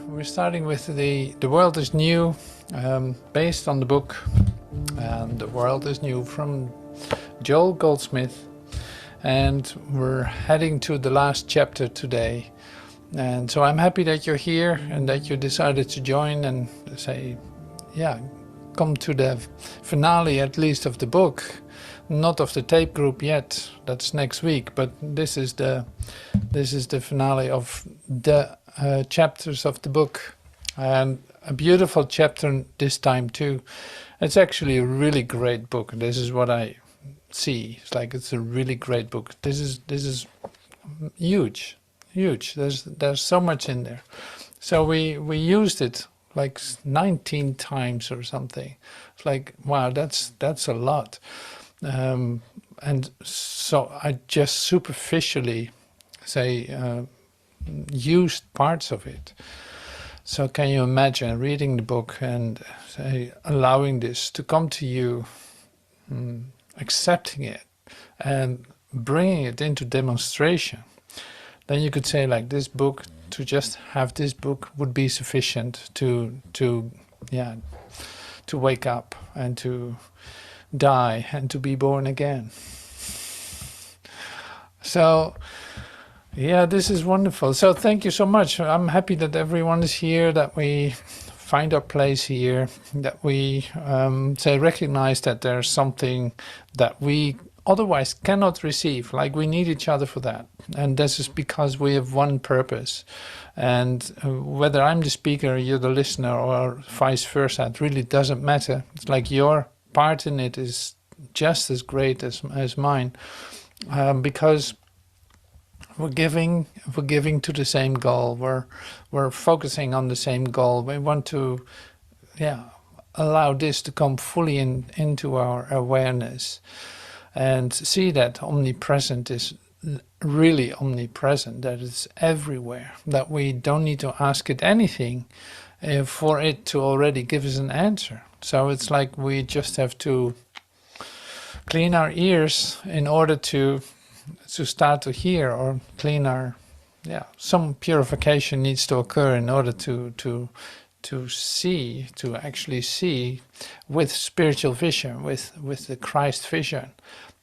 We're starting with the world is new, based on the book The World is New from Joel Goldsmith, and we're heading to the last chapter today. And so I'm happy that you're here and that you decided to join and say, yeah, come to the finale at least of the book, not of the tape group yet, that's next week, but this is the finale of the chapters of the book, and a beautiful chapter this time too. It's actually a really great book. This is what I see. It's like it's a really great book. This is huge. There's so much in there. So we used it like 19 times or something. It's like, wow, that's a lot. And so I just superficially say used parts of it. So can you imagine reading the book and say allowing this to come to you, accepting it and bringing it into demonstration? Then you could say like this book, to just have this book would be sufficient to wake up and to die and to be born again. So yeah, this is wonderful. So thank you so much. I'm happy that everyone is here, that we find our place here, that we recognize that there's something that we otherwise cannot receive, like we need each other for that. And this is because we have one purpose. And whether I'm the speaker, you're the listener, or vice versa, it really doesn't matter. It's like your part in it is just as great as mine, because we're giving to the same goal. We're focusing on the same goal. We want to, allow this to come fully into our awareness, and see that omnipresent is really omnipresent. That it's everywhere. That we don't need to ask it anything for it to already give us an answer. So it's like we just have to clean our ears in order to start to hear, or clean our, some purification needs to occur in order to see, to actually see with spiritual vision, with the Christ vision,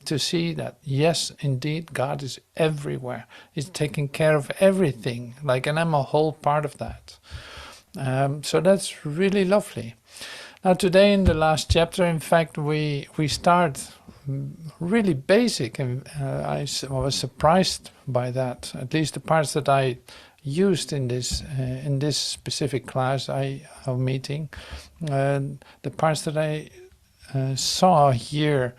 to see that yes, indeed, God is everywhere. He's taking care of everything, and I'm a whole part of that. So that's really lovely. Now today in the last chapter, in fact, we start really basic, and I was surprised by that. At least the parts that I used in this specific class of meeting, the parts that I saw here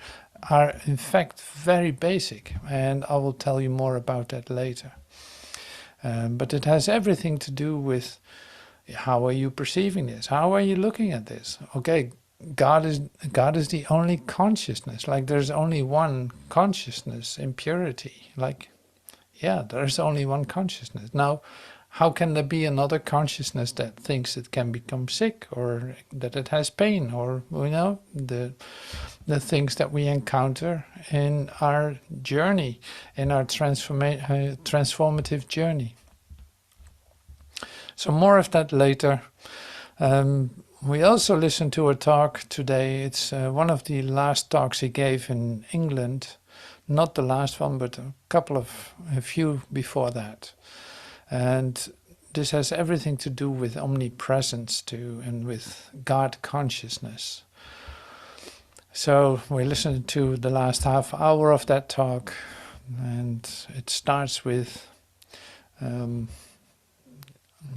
are in fact very basic, and I will tell you more about that later. But it has everything to do with how are you perceiving this? How are you looking at this? Okay, God is the only consciousness. Like there's only one consciousness in purity. There's only one consciousness. Now, how can there be another consciousness that thinks it can become sick, or that it has pain, or the things that we encounter in our journey, in our transformative journey? So more of that later. We also listened to a talk today. It's one of the last talks he gave in England. Not the last one, but a few before that. And this has everything to do with omnipresence too, and with God consciousness. So we listened to the last half hour of that talk, and it starts with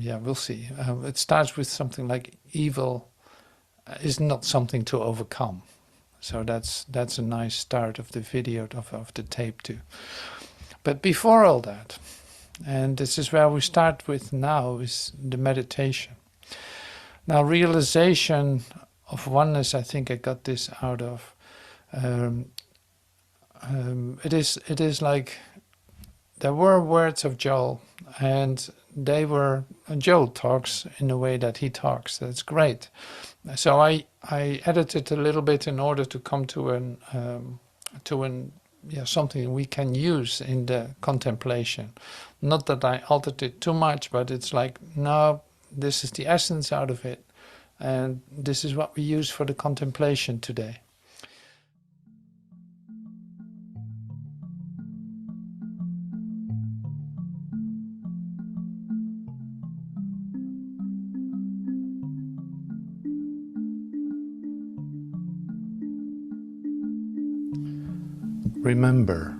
we'll see. It starts with something like evil is not something to overcome. So that's a nice start of the video, of the tape too. But before all that, and this is where we start with now, is the meditation. Now, realization of oneness, I think I got this out of. It is like there were words of Joel, and Joel talks in the way that he talks. That's great. So I edited a little bit in order to come to an something we can use in the contemplation. Not that I altered it too much, but it's like, no, this is the essence out of it. And this is what we use for the contemplation today. Remember,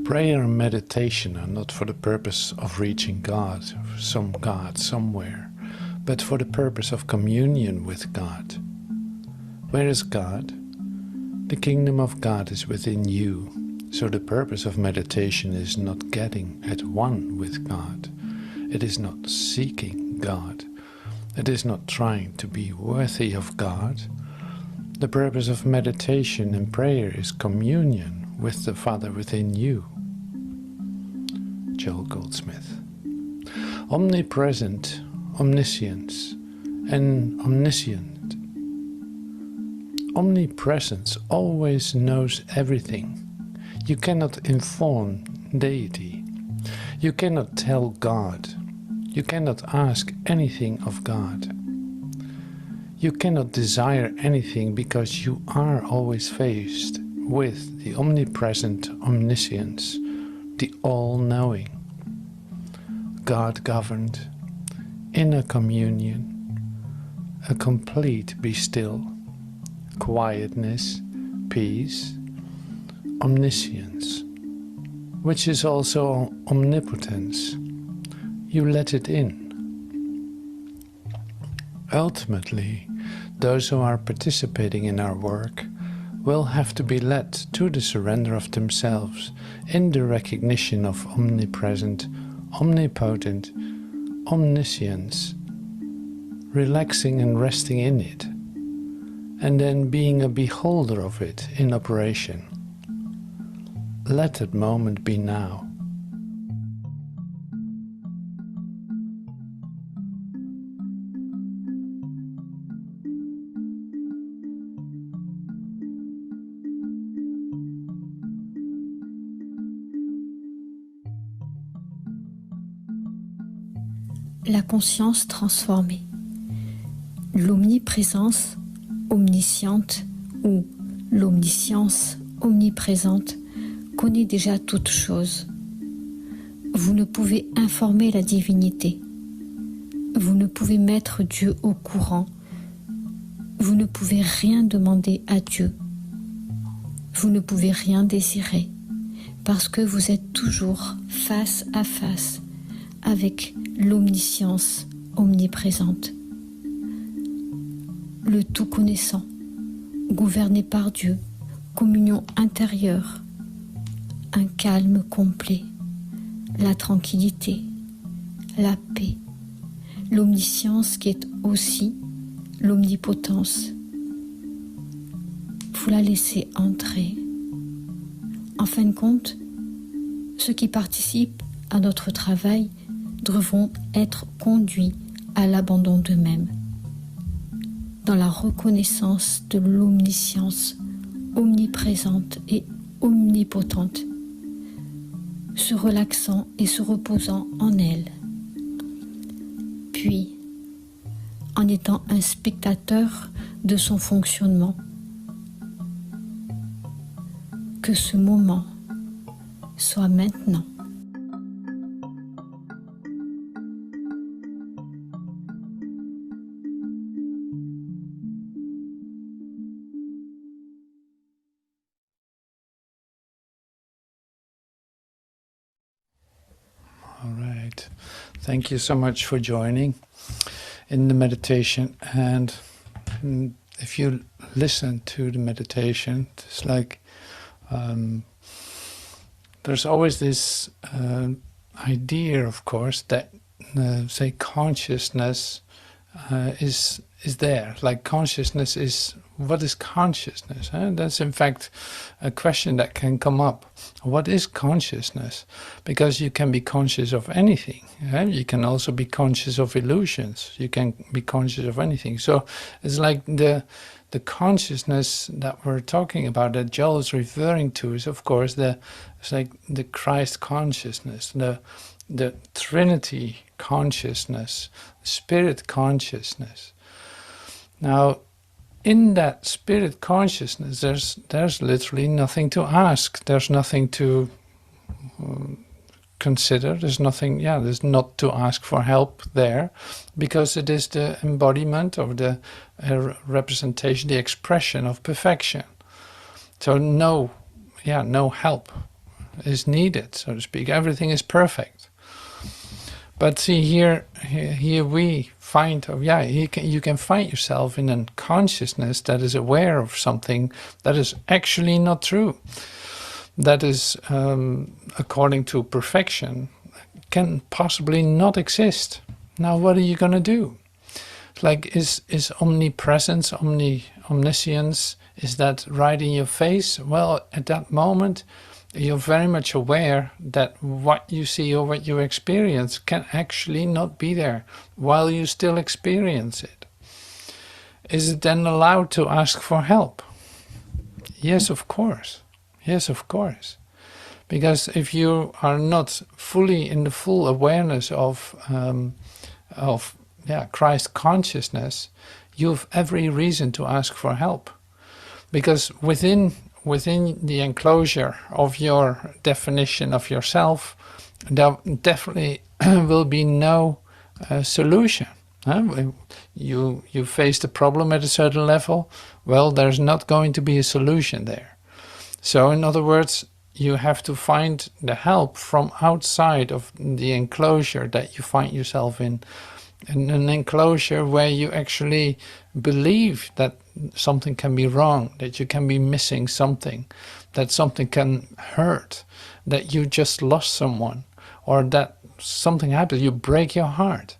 prayer and meditation are not for the purpose of reaching God, some God somewhere, but for the purpose of communion with God. Where is God? The kingdom of God is within you, so the purpose of meditation is not getting at one with God. It is not seeking God. It is not trying to be worthy of God. The purpose of meditation and prayer is communion with the Father within you. Joel Goldsmith. Omnipresent, omniscience, and omniscient. Omnipresence always knows everything. You cannot inform deity. You cannot tell God. You cannot ask anything of God. You cannot desire anything because you are always faced with the omnipresent omniscience, the all-knowing, God-governed, inner communion, a complete be still, quietness, peace, omniscience, which is also omnipotence. You let it in. Ultimately, those who are participating in our work will have to be led to the surrender of themselves in the recognition of omnipresent, omnipotent, omniscience, relaxing and resting in it, and then being a beholder of it in operation. Let that moment be now. La conscience transformée, l'omniprésence omnisciente ou l'omniscience omniprésente connaît déjà toutes choses. Vous ne pouvez informer la divinité, vous ne pouvez mettre Dieu au courant, vous ne pouvez rien demander à Dieu, vous ne pouvez rien désirer, parce que vous êtes toujours face à face avec l'omniscience omniprésente, le tout connaissant, gouverné par Dieu, communion intérieure, un calme complet, la tranquillité, la paix, l'omniscience qui est aussi l'omnipotence. Vous la laissez entrer. En fin de compte, ceux qui participent à notre travail devront être conduits à l'abandon d'eux-mêmes, dans la reconnaissance de l'omniscience omniprésente et omnipotente, se relaxant et se reposant en elle. Puis, en étant un spectateur de son fonctionnement, que ce moment soit maintenant. All right. Thank you so much for joining in the meditation. And if you listen to the meditation, it's like there's always this idea, of course, that say consciousness is there. Like consciousness is, what is consciousness? Huh? That's in fact a question that can come up. What is consciousness? Because you can be conscious of anything. Huh? You can also be conscious of illusions. You can be conscious of anything. So it's like the consciousness that we're talking about, that Joel is referring to, is of course it's like the Christ consciousness, the Trinity consciousness, Spirit consciousness. Now, in that Spirit consciousness, there's literally nothing to ask. There's nothing to consider. There's nothing. There's not to ask for help there, because it is the embodiment of the representation, the expression of perfection. So no help is needed, so to speak. Everything is perfect. But see, here we find, you can find yourself in a consciousness that is aware of something that is actually not true. That is, according to perfection, can possibly not exist. Now, what are you going to do? Like, is omnipresence, omniscience, is that right in your face? Well, at that moment, you're very much aware that what you see or what you experience can actually not be there while you still experience it. Is it then allowed to ask for help? Yes, of course. Yes, of course. Because if you are not fully in the full awareness of Christ consciousness, you have every reason to ask for help. Because within the enclosure of your definition of yourself, there definitely will be no solution. You face the problem at a certain level, well, there's not going to be a solution there. So in other words, you have to find the help from outside of the enclosure that you find yourself in an enclosure where you actually believe that something can be wrong, that you can be missing something, that something can hurt, that you just lost someone, or that something happens, you break your heart,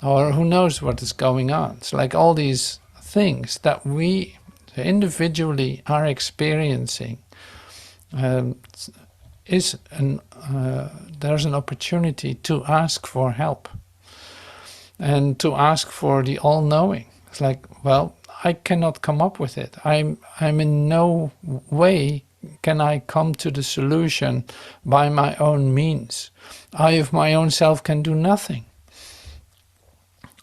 or who knows what is going on. It's like all these things that we individually are experiencing. There's an opportunity to ask for help and to ask for the all-knowing. It's like, well, I cannot come up with it. I'm in no way can I come to the solution by my own means. I of my own self can do nothing.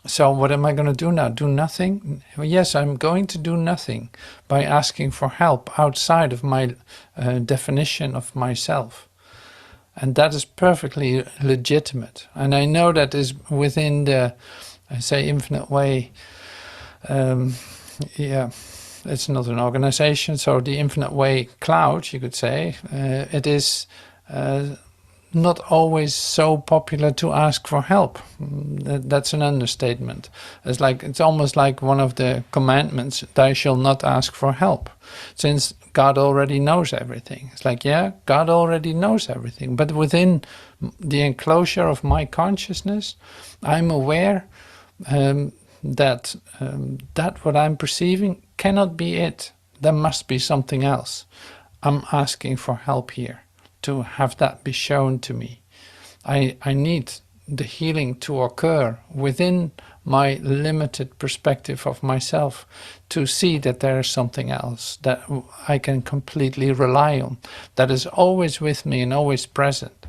So what am I going to do now? Do nothing? Yes, I'm going to do nothing by asking for help outside of my definition of myself. And that is perfectly legitimate. And I know that is within the, I say, infinite way. It's not an organization, so the infinite way cloud, you could say, it is not always so popular to ask for help. That's an understatement. It's almost like one of the commandments, thou shalt not ask for help, since God already knows everything. It's like, yeah, God already knows everything, but within the enclosure of my consciousness, I'm aware that what I'm perceiving cannot be it. There must be something else. I'm asking for help here to have that be shown to me. I need the healing to occur within my limited perspective of myself, to see that there is something else that I can completely rely on, that is always with me and always present.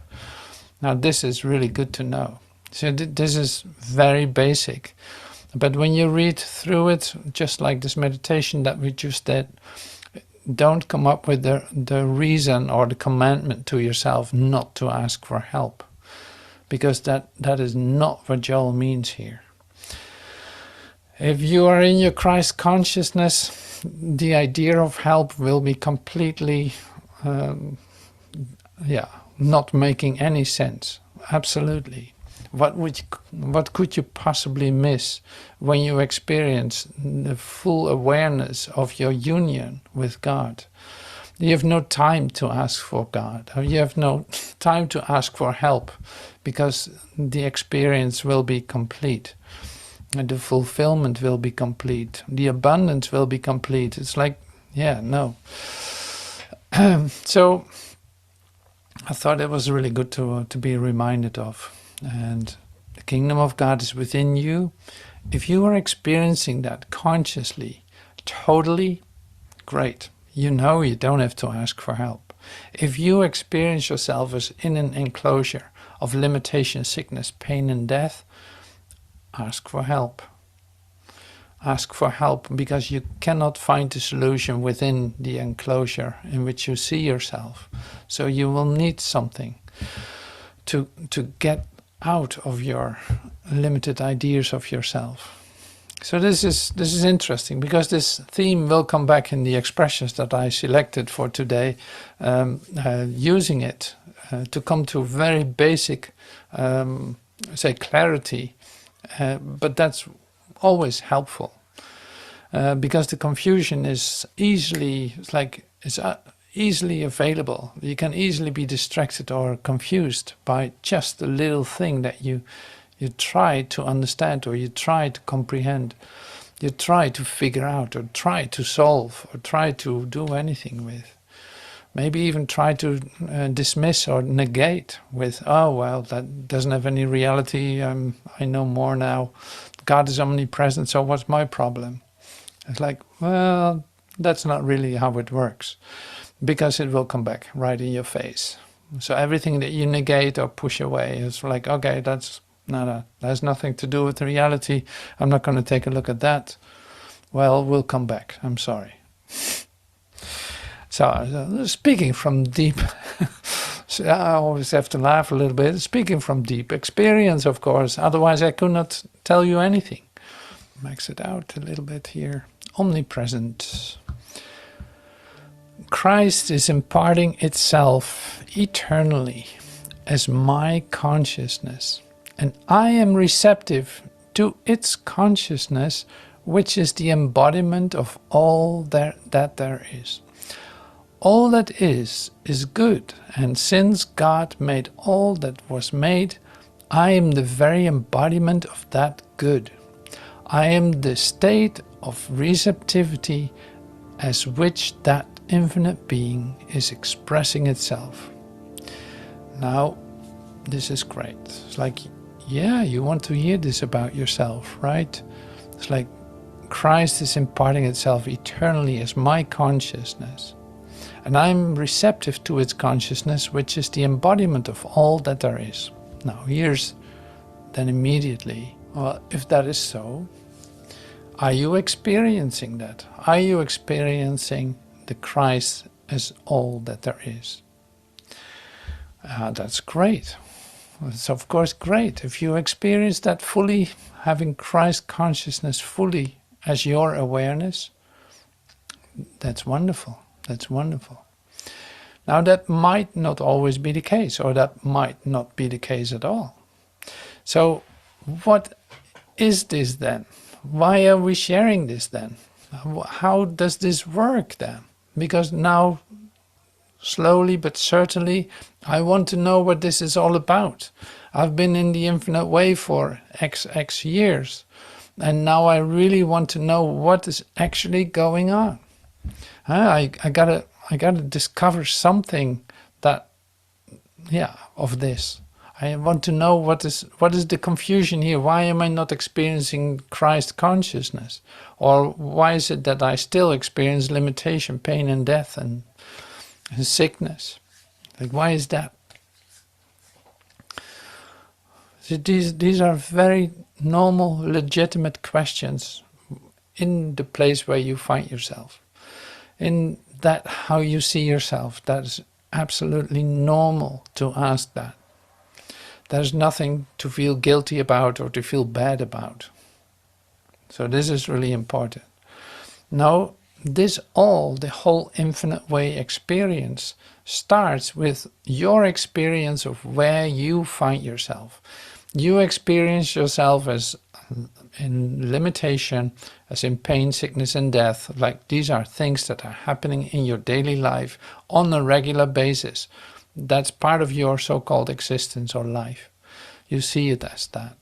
Now this is really good to know. So this is very basic. But when you read through it, just like this meditation that we just did, don't come up with the reason or the commandment to yourself not to ask for help, because that is not what Joel means here. If you are in your Christ consciousness, the idea of help will be completely, not making any sense. Absolutely. What could you possibly miss when you experience the full awareness of your union with God? You have no time to ask for God, or you have no time to ask for help, because the experience will be complete. and the fulfillment will be complete. The abundance will be complete. It's like, yeah, no. So I thought it was really good to be reminded of. And the kingdom of God is within you. If you are experiencing that consciously, totally, great. You know you don't have to ask for help. If you experience yourself as in an enclosure of limitation, sickness, pain, and death, ask for help. Ask for help, because you cannot find the solution within the enclosure in which you see yourself. So you will need something to get out of your limited ideas of yourself. So this is interesting, because this theme will come back in the expressions that I selected for today, using it to come to very basic, say, clarity, but that's always helpful, because the confusion is easily easily available. You can easily be distracted or confused by just a little thing that you try to understand, or you try to comprehend, you try to figure out, or try to solve, or try to do anything with. Maybe even try to dismiss or negate with, oh, well, that doesn't have any reality. I know more now. God is omnipresent, so what's my problem? It's like, well, that's not really how it works, because it will come back right in your face. So everything that you negate or push away is like, okay, that's has nothing to do with reality. I'm not going to take a look at that. Well, we'll come back. I'm sorry. So speaking from deep, so I always have to laugh a little bit. Speaking from deep experience, of course. Otherwise, I could not tell you anything. Max it out a little bit here. Omnipresent. Christ is imparting itself eternally as my consciousness, and I am receptive to its consciousness, which is the embodiment of all that there is. All that is good, and since God made all that was made, I am the very embodiment of that good. I am the state of receptivity as which that infinite being is expressing itself. Now, this is great. It's like, yeah, you want to hear this about yourself, right? It's like Christ is imparting itself eternally as my consciousness. And I'm receptive to its consciousness, which is the embodiment of all that there is. Now, here's then immediately, well, if that is so, are you experiencing that? Are you experiencing the Christ as all that there is? That's great. It's of course great. If you experience that fully, having Christ consciousness fully as your awareness, that's wonderful. That's wonderful. Now that might not always be the case, or that might not be the case at all. So what is this then? Why are we sharing this then? How does this work then? Because now, slowly but certainly, I want to know what this is all about. I've been in the infinite way for XX years, and now I really want to know what is actually going on. I gotta discover something that, of this. I want to know what is the confusion here. Why am I not experiencing Christ consciousness? Or why is it that I still experience limitation, pain and death and sickness? Like, why is that? So these are very normal, legitimate questions in the place where you find yourself. In that how you see yourself, that is absolutely normal to ask that. There's nothing to feel guilty about or to feel bad about. So this is really important. Now, the whole infinite way experience starts with your experience of where you find yourself. You experience yourself as in limitation, as in pain, sickness and death. Like, these are things that are happening in your daily life on a regular basis. That's part of your so-called existence or life. You see it as that.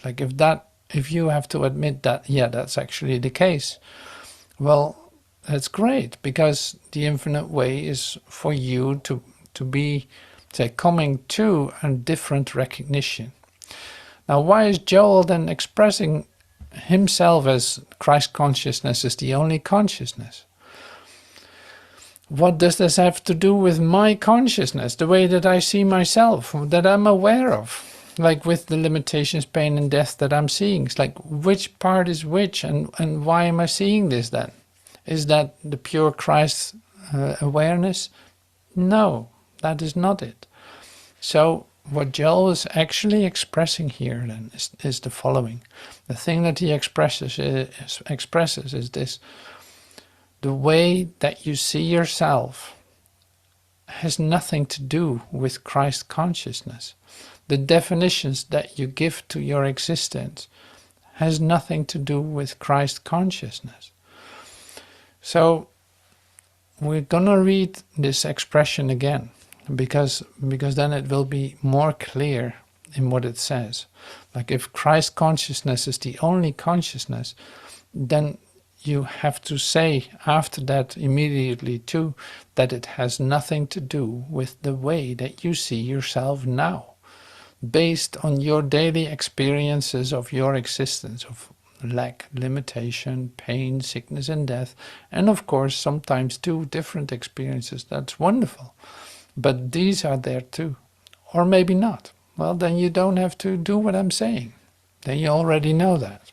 Like, if that if you have to admit that, yeah, that's actually the case, well, that's great, because the infinite way is for you to be, say, coming to a different recognition. Now, why is Joel then expressing himself as Christ consciousness is the only consciousness? What does this have to do with my consciousness, the way that I see myself, that I'm aware of? Like with the limitations, pain and death that I'm seeing. It's like, which part is which, and why am I seeing this then? Is that the pure Christ awareness? No, that is not it. So what Joel is actually expressing here then is the following. The thing that he expresses is this. The way that you see yourself has nothing to do with Christ consciousness. The definitions that you give to your existence has nothing to do with Christ consciousness. So we're gonna read this expression again, because then it will be more clear in what it says. Like, if Christ consciousness is the only consciousness, then you have to say after that immediately too that it has nothing to do with the way that you see yourself now, based on your daily experiences of your existence, of lack, limitation, pain, sickness and death, and of course sometimes two different experiences. That's wonderful, but these are there too. Or maybe not. Well, then you don't have to do what I'm saying, then you already know that.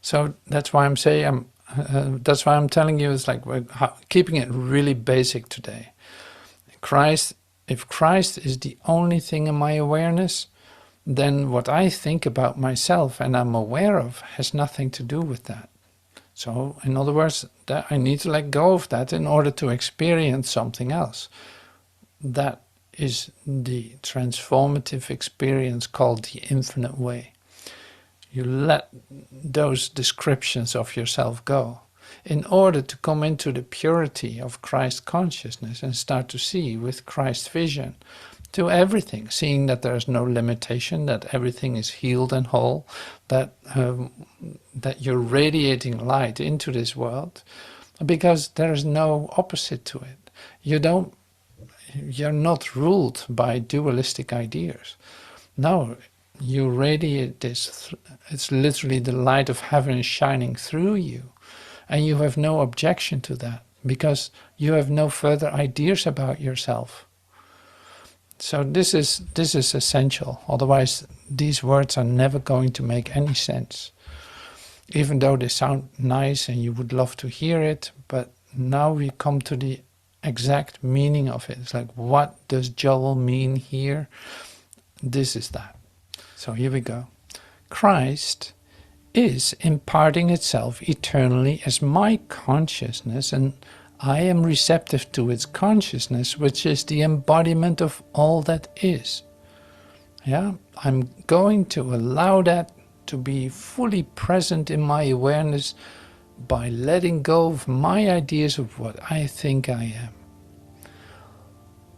So that's why I'm saying, that's why I'm telling you, it's like we're keeping it really basic today. If Christ is the only thing in my awareness, then what I think about myself and I'm aware of has nothing to do with that. So in other words, that I need to let go of that in order to experience something else. That is the transformative experience called the infinite way. You let those descriptions of yourself go in order to come into the purity of Christ consciousness and start to see with Christ vision to everything, seeing that there is no limitation, that everything is healed and whole, that you're radiating light into this world, because there is no opposite to it. You're not ruled by dualistic ideas. No, you radiate this. It's literally the light of heaven shining through you, and you have no objection to that because you have no further ideas about yourself. So this is essential. Otherwise, these words are never going to make any sense, even though they sound nice and you would love to hear it. But now we come to the exact meaning of it. It's like, what does Joel mean here? This is that. So here we go. Christ is imparting itself eternally as my consciousness, and I am receptive to its consciousness, which is the embodiment of all that is. Yeah, I'm going to allow that to be fully present in my awareness by letting go of my ideas of what I think I am.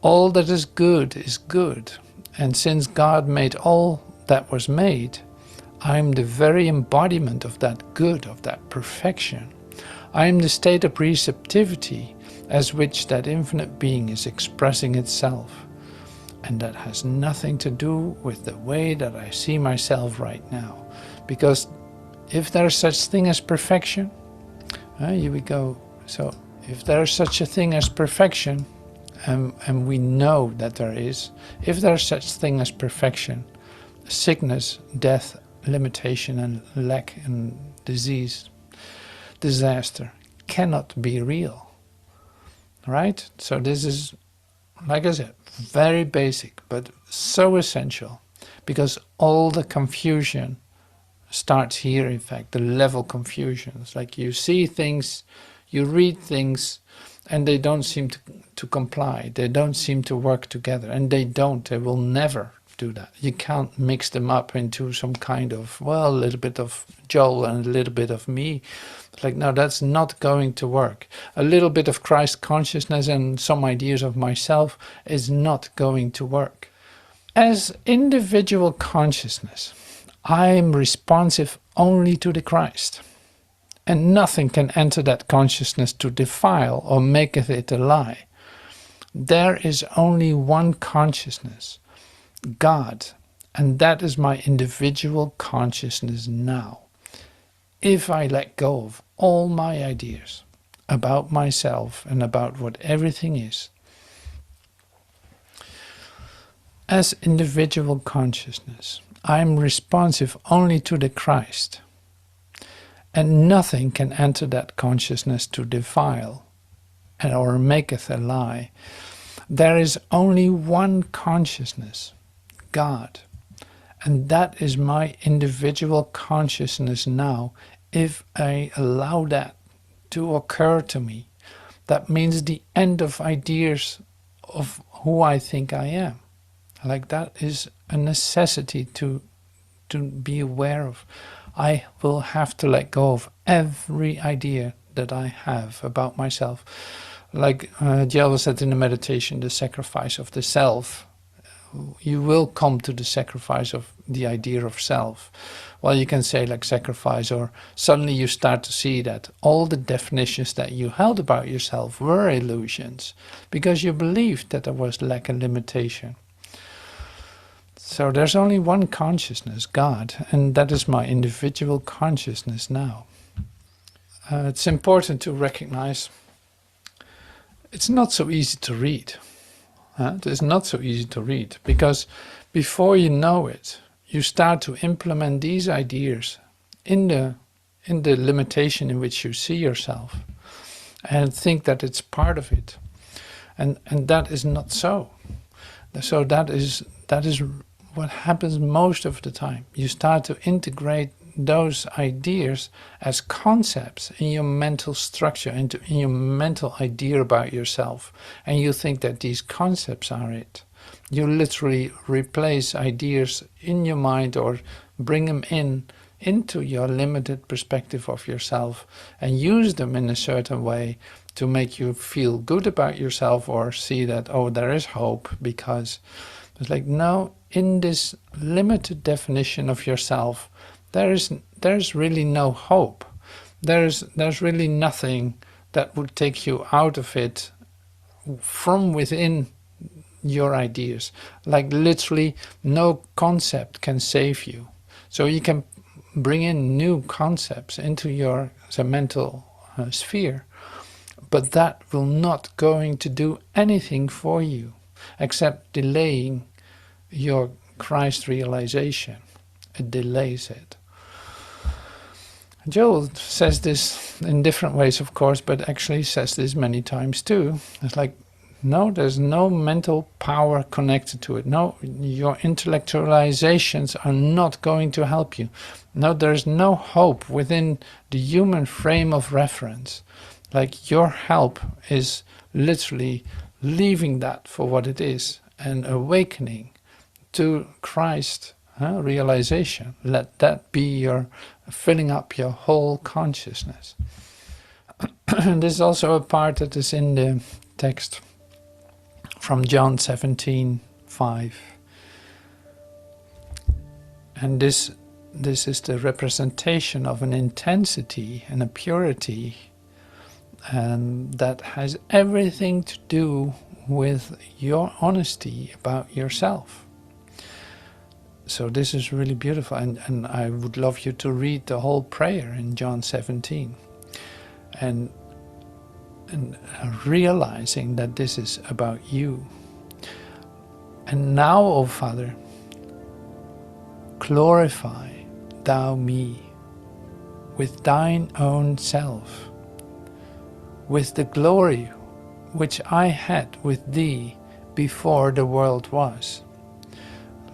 All that is good, and since God made all that was made, I am the very embodiment of that good, of that perfection. I am the state of receptivity as which that infinite being is expressing itself. And that has nothing to do with the way that I see myself right now. Because if there is such thing as perfection, here we go. So if there is such a thing as perfection, and we know that there is, if there is such thing as perfection, sickness, death, limitation and lack and disease, disaster cannot be real, right? So this is, like I said, very basic, but so essential, because all the confusion starts here. In fact, the level confusion. It's like you see things, you read things, and they don't seem to comply. They don't seem to work together, and they will never do that. You can't mix them up into some kind of, well, a little bit of Joel and a little bit of me. It's like, no, that's not going to work. A little bit of Christ consciousness and some ideas of myself is not going to work. As individual consciousness, I am responsive only to the Christ, and nothing can enter that consciousness to defile or maketh it a lie. There is only one consciousness, God, and that is my individual consciousness now. If I let go of all my ideas about myself and about what everything is, as individual consciousness, I am responsive only to the Christ, and nothing can enter that consciousness to defile or maketh a lie. There is only one consciousness, God, and that is my individual consciousness now. If I allow that to occur to me, that means the end of ideas of who I think I am. Like, that is a necessity to be aware of. I will have to let go of every idea that I have about myself. Like Joel said in the meditation, the sacrifice of the self. You will come to the sacrifice of the idea of self. Well, you can say like sacrifice, or suddenly you start to see that all the definitions that you held about yourself were illusions, because you believed that there was lack and limitation. So there's only one consciousness, God, and that is my individual consciousness now. It's important to recognize it's not so easy to read. It is not so easy to read, because before you know it, you start to implement these ideas in the limitation in which you see yourself, and think that it's part of it, and that is not so. So that is what happens most of the time. You start to integrate those ideas as concepts in your mental structure, in your mental idea about yourself, and you think that these concepts are it. You literally replace ideas in your mind, or bring them into your limited perspective of yourself, and use them in a certain way to make you feel good about yourself, or see that, oh, there is hope, because it's like, no, in this limited definition of yourself, there's really no hope. There's really nothing that would take you out of it from within your ideas. Like, literally no concept can save you. So you can bring in new concepts into your mental sphere, but that will not going to do anything for you except delaying your Christ realization. It delays it. Joel says this in different ways, of course, but actually says this many times too. It's like, no, there's no mental power connected to it. No, your intellectualizations are not going to help you. No, there's no hope within the human frame of reference. Like, your help is literally leaving that for what it is and awakening to Christ realization. Let that be your filling up your whole consciousness. This is also a part that is in the text from John 17:5, and this is the representation of an intensity and a purity, and that has everything to do with your honesty about yourself. So this is really beautiful, and I would love you to read the whole prayer in John 17, and realizing that this is about you. And now, O Father, glorify thou me with thine own self, with the glory which I had with thee before the world was.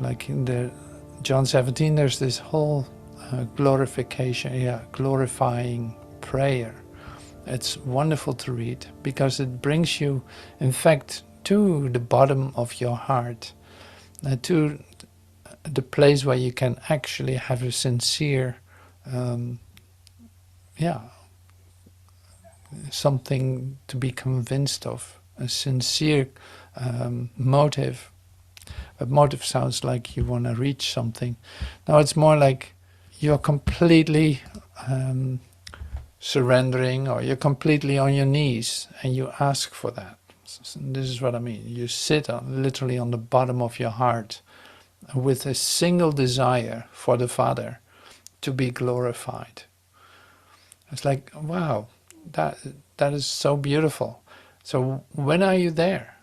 Like in the John 17, there's this whole glorifying prayer. It's wonderful to read, because it brings you, in fact, to the bottom of your heart, to the place where you can actually have a sincere, something to be convinced of, a sincere motive But motive sounds like you want to reach something. Now it's more like you're completely surrendering, or you're completely on your knees and you ask for that. So this is what I mean. You sit literally on the bottom of your heart with a single desire for the Father to be glorified. It's like, wow, that is so beautiful. So when are you there?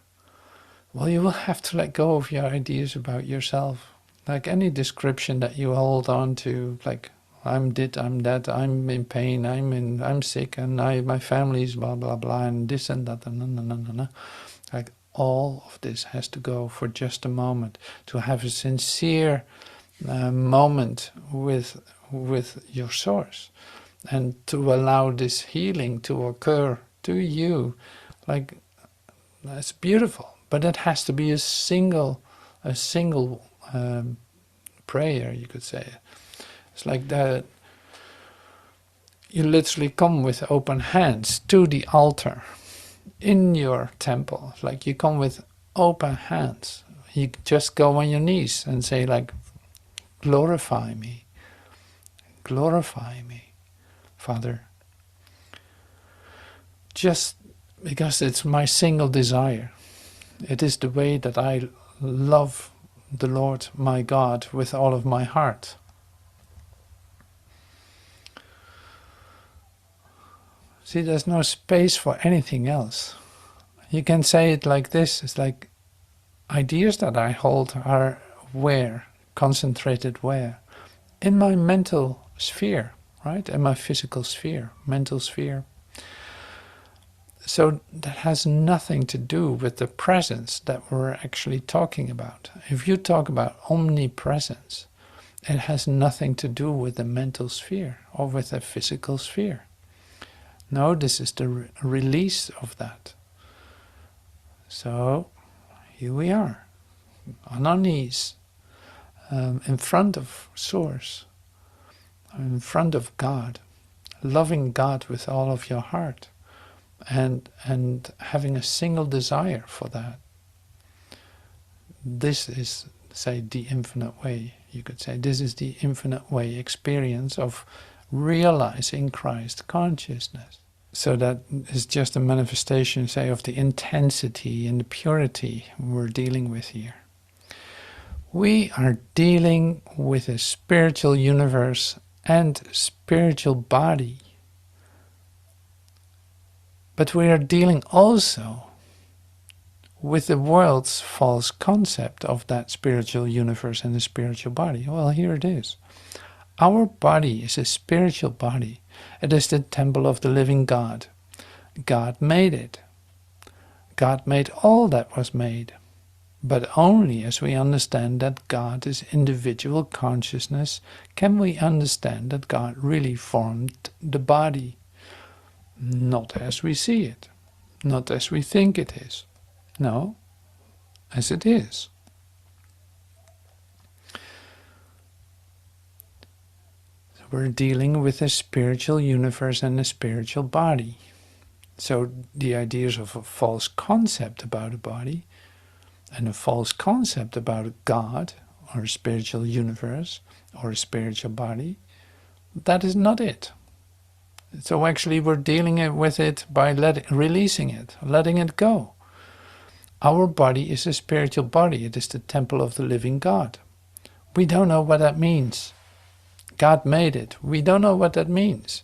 Well, you will have to let go of your ideas about yourself. Like any description that you hold on to, like I'm this, I'm that, I'm in pain, I'm sick, and my family's blah blah blah, and this and that, and no. Like all of this has to go for just a moment, to have a sincere moment with your source, and to allow this healing to occur to you. Like, that's beautiful, but it has to be a single prayer, you could say. It's like that you literally come with open hands to the altar in your temple. It's like you come with open hands. You just go on your knees and say, like, glorify me, Father. Just because it's my single desire. It is the way that I love the Lord my God with all of my heart. See, there's no space for anything else. You can say it like this. It's like ideas that I hold are where? Concentrated where? In my mental sphere, right? In my physical sphere, mental sphere. So that has nothing to do with the presence that we're actually talking about. If you talk about omnipresence, it has nothing to do with the mental sphere or with the physical sphere. No, this is the release of that. So here we are, on our knees, in front of Source, in front of God, loving God with all of your heart. And having a single desire for that. This is, say, the infinite way, you could say. This is the infinite way experience of realizing Christ consciousness. So that is just a manifestation, say, of the intensity and the purity we're dealing with here. We are dealing with a spiritual universe and spiritual body. But we are dealing also with the world's false concept of that spiritual universe and the spiritual body. Well, here it is. Our body is a spiritual body. It is the temple of the living God. God made it. God made all that was made. But only as we understand that God is individual consciousness can we understand that God really formed the body. Not as we see it, not as we think it is. No, as it is. So we're dealing with a spiritual universe and a spiritual body. So the ideas of a false concept about a body and a false concept about a God or a spiritual universe or a spiritual body, that is not it. So actually we're dealing with it by releasing it, letting it go. Our body is a spiritual body. It is the temple of the living God. We don't know what that means. God made it. We don't know what that means.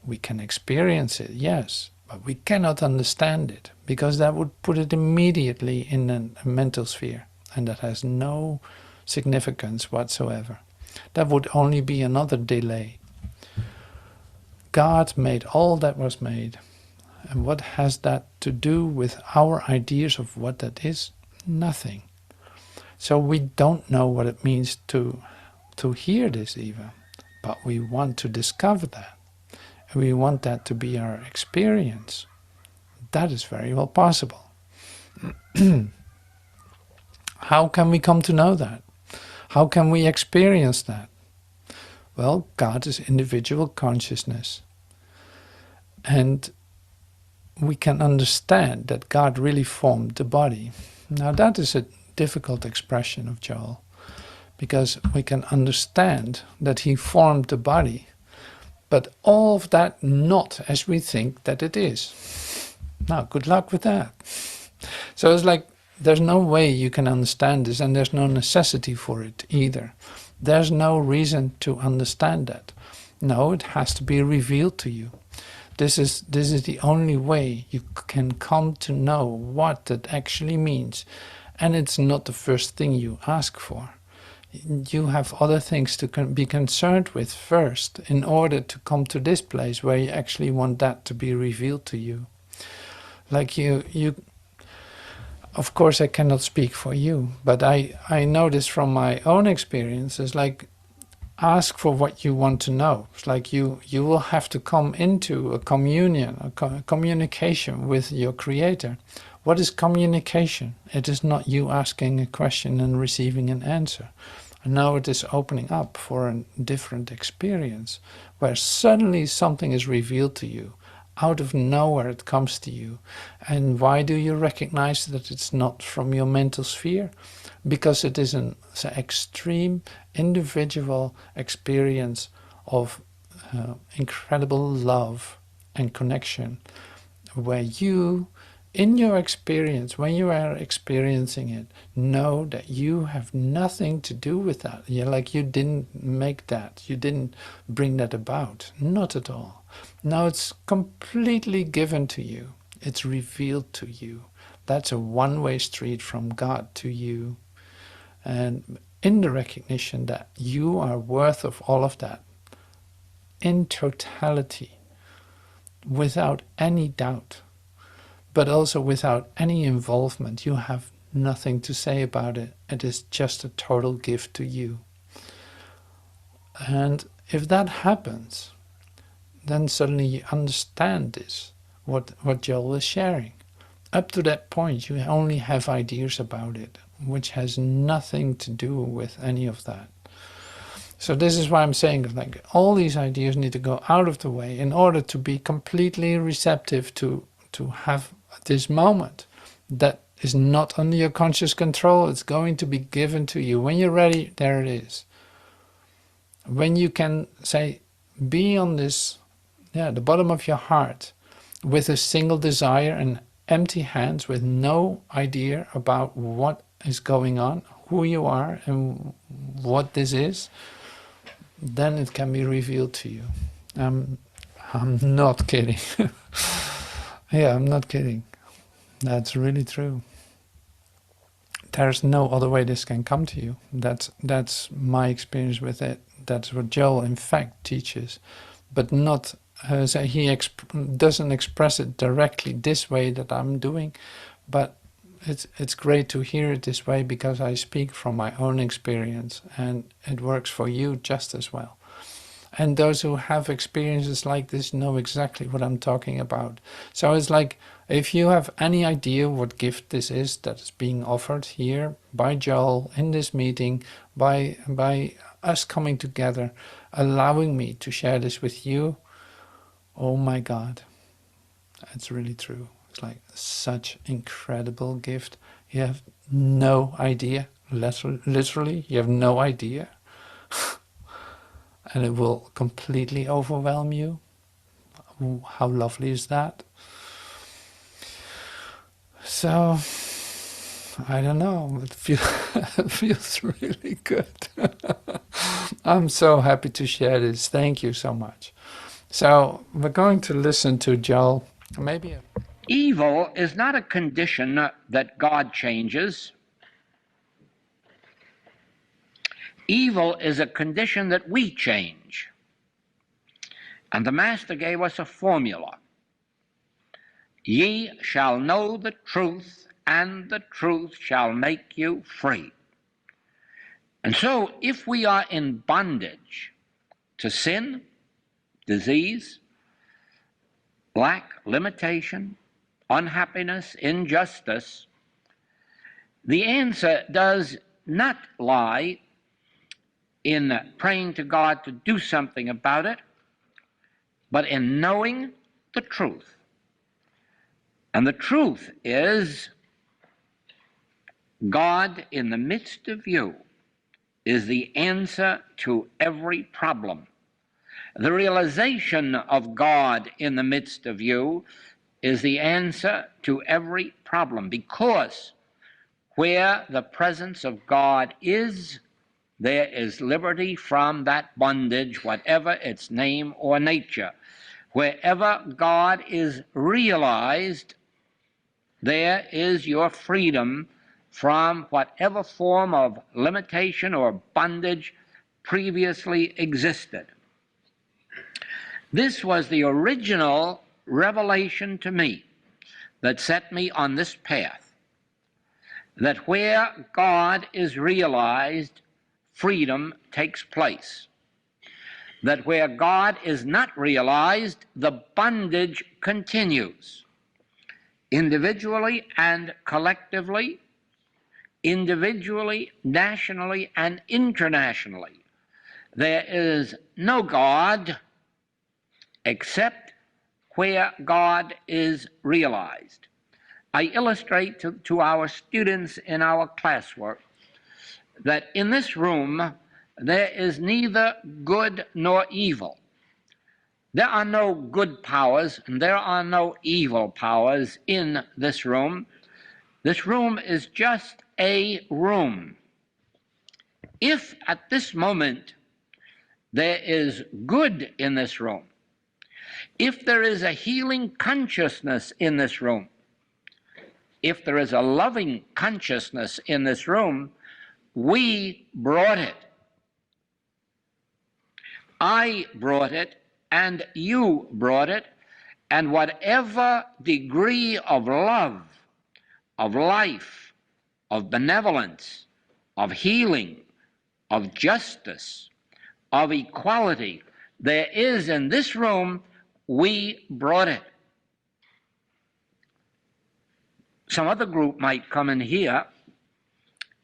We can experience it, yes, but we cannot understand it, because that would put it immediately in a mental sphere, and that has no significance whatsoever. That would only be another delay. God made all that was made. And what has that to do with our ideas of what that is? Nothing. So we don't know what it means to hear this even. But we want to discover that. And we want that to be our experience. That is very well possible. How can we come to know that? How can we experience that? Well, God is individual consciousness. And we can understand that God really formed the body. Now that is a difficult expression of Joel, because we can understand that he formed the body, but all of that not as we think that it is. Now, good luck with that. So it's like there's no way you can understand this, and there's no necessity for it either. There's no reason to understand that. No, it has to be revealed to you. This is the only way you can come to know what that actually means. And it's not the first thing you ask for. You have other things to be concerned with first in order to come to this place where you actually want that to be revealed to you. Like you of course I cannot speak for you, but I know this from my own experiences. Like, ask for what you want to know. It's like you will have to come into a communion, a communication with your Creator. What is communication? It is not you asking a question and receiving an answer. No, it is opening up for a different experience, where suddenly something is revealed to you. Out of nowhere it comes to you. And why do you recognize that it's not from your mental sphere? Because it is an extreme individual experience of incredible love and connection, where you, in your experience, when you are experiencing it, know that you have nothing to do with that. You're like, you didn't make that, you didn't bring that about. Not at all. No, it's completely given to you. It's revealed to you. That's a one-way street from God to you. And in the recognition that you are worth of all of that, in totality, without any doubt, but also without any involvement. You have nothing to say about it. It is just a total gift to you. And if that happens, then suddenly you understand this, what Joel is sharing. Up to that point, you only have ideas about it, which has nothing to do with any of that. So this is why I'm saying, like, all these ideas need to go out of the way in order to be completely receptive to have this moment that is not under your conscious control. It's going to be given to you. When you're ready, there it is. When you can say, be on this, the bottom of your heart, with a single desire and empty hands, with no idea about what is going on, who you are and what this is, then it can be revealed to you. I'm not kidding. Yeah, I'm not kidding. That's really true. There's no other way this can come to you. That's my experience with it. That's what Joel, in fact, teaches, but not he doesn't express it directly this way that I'm doing, but it's great to hear it this way, because I speak from my own experience, and it works for you just as well. And those who have experiences like this know exactly what I'm talking about. So it's like, if you have any idea what gift this is that is being offered here by Joel in this meeting, by us coming together, allowing me to share this with you, oh my God, it's really true. It's like such incredible gift. You have no idea, literally, you have no idea. And it will completely overwhelm you. How lovely is that? So, I don't know, it feels really good. I'm so happy to share this. Thank you so much. So, we're going to listen to Joel. Maybe evil is not a condition that God changes. Evil is a condition that we change. And the Master gave us a formula. Ye shall know the truth, and the truth shall make you free. And so, if we are in bondage to sin, disease, lack, limitation, unhappiness, injustice, the answer does not lie in praying to God to do something about it, but in knowing the truth. And the truth is, God in the midst of you is the answer to every problem. The realization of God in the midst of you is the answer to every problem, because where the presence of God is, there is liberty from that bondage, whatever its name or nature. Wherever God is realized, there is your freedom from whatever form of limitation or bondage previously existed. This was the original revelation to me that set me on this path, that where God is realized, freedom takes place. That where God is not realized, the bondage continues. Individually and collectively, individually, nationally, and internationally, there is no God except where God is realized. I illustrate to our students in our classwork that in this room there is neither good nor evil. There are no good powers and there are no evil powers in this room. This room is just a room. If at this moment there is good in this room, if there is a healing consciousness in this room, if there is a loving consciousness in this room, we brought it. I brought it, and you brought it, and whatever degree of love, of life, of benevolence, of healing, of justice, of equality there is in this room, we brought it. Some other group might come in here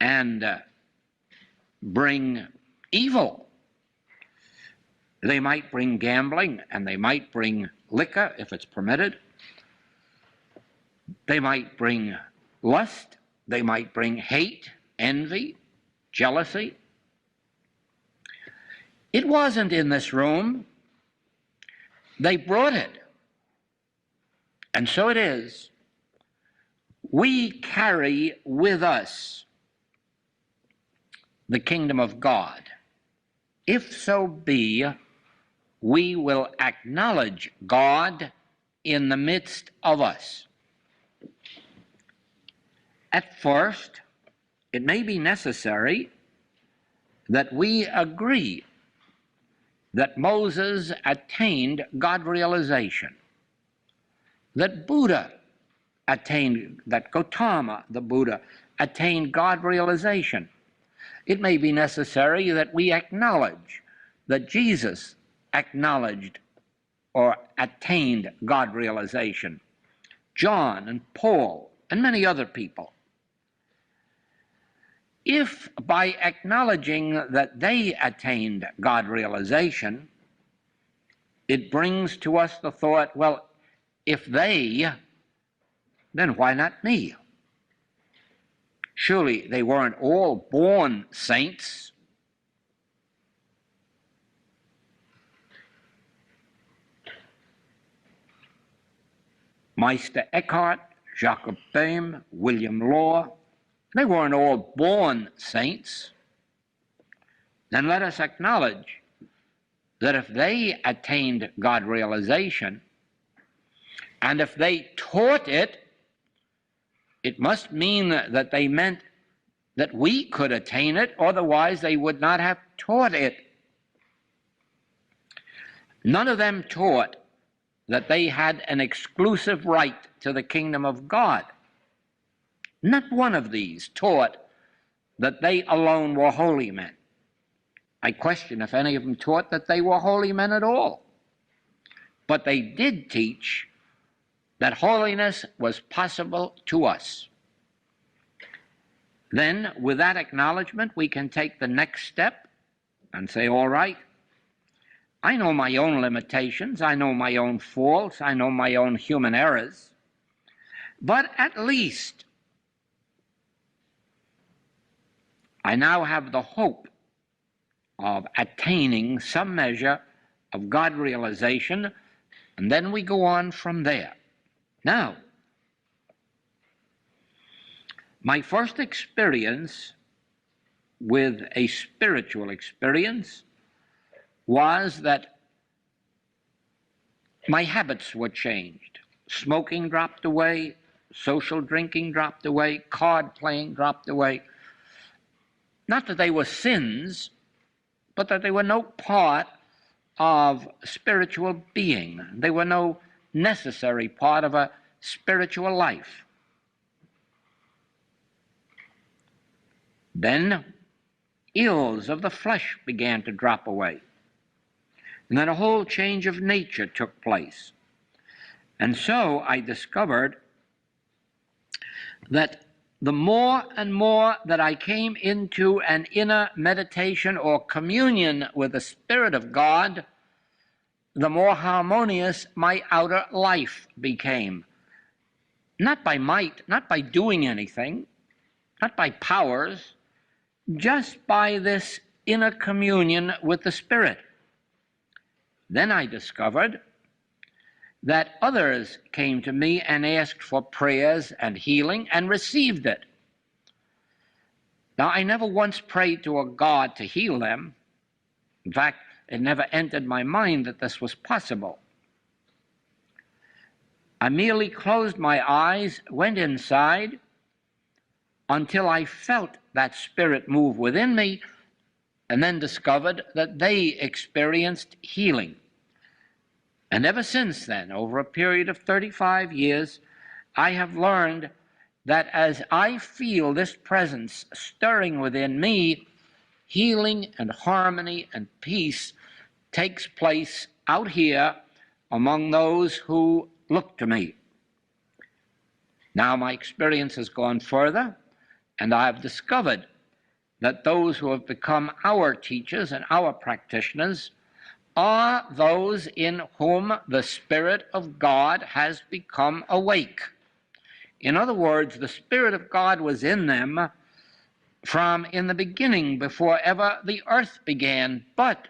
and bring evil. They might bring gambling, and they might bring liquor if it's permitted. They might bring lust. They might bring hate, envy, jealousy. It wasn't in this room. They brought it. And so it is. We carry with us the kingdom of God. If so be, we will acknowledge God in the midst of us. At first, it may be necessary that we agree that Moses attained God realization, that Buddha attained, that Gautama, the Buddha, attained God realization. It may be necessary that we acknowledge that Jesus acknowledged or attained God realization, John and Paul and many other people. If by acknowledging that they attained God realization, it brings to us the thought, well, if they, then why not me? Surely they weren't all born saints. Meister Eckhart, Jacob Boehme, William Law, they weren't all born saints. Then let us acknowledge that if they attained God realization, and if they taught it, it must mean that they meant that we could attain it, otherwise they would not have taught it. None of them taught that they had an exclusive right to the kingdom of God. Not one of these taught that they alone were holy men. I question if any of them taught that they were holy men at all. But they did teach that holiness was possible to us. Then, with that acknowledgement, we can take the next step and say, all right, I know my own limitations, I know my own faults, I know my own human errors, but at least I now have the hope of attaining some measure of God realization, and then we go on from there. Now, my first experience with a spiritual experience was that my habits were changed. Smoking dropped away, social drinking dropped away, card playing dropped away. Not that they were sins, but that they were no part of spiritual being. They were no necessary part of a spiritual life. Then ills of the flesh began to drop away. And then a whole change of nature took place. And so I discovered that the more and more that I came into an inner meditation or communion with the Spirit of God, the more harmonious my outer life became. Not by might, not by doing anything, not by powers, just by this inner communion with the Spirit. Then I discovered that others came to me and asked for prayers and healing and received it. Now, I never once prayed to a God to heal them. In fact, it never entered my mind that this was possible. I merely closed my eyes, went inside, until I felt that Spirit move within me, and then discovered that they experienced healing. And ever since then, over a period of 35 years, I have learned that as I feel this presence stirring within me, healing and harmony and peace takes place out here among those who look to me. Now my experience has gone further, and I have discovered that those who have become our teachers and our practitioners are those in whom the Spirit of God has become awake. In other words, the Spirit of God was in them from in the beginning, before ever the earth began. But,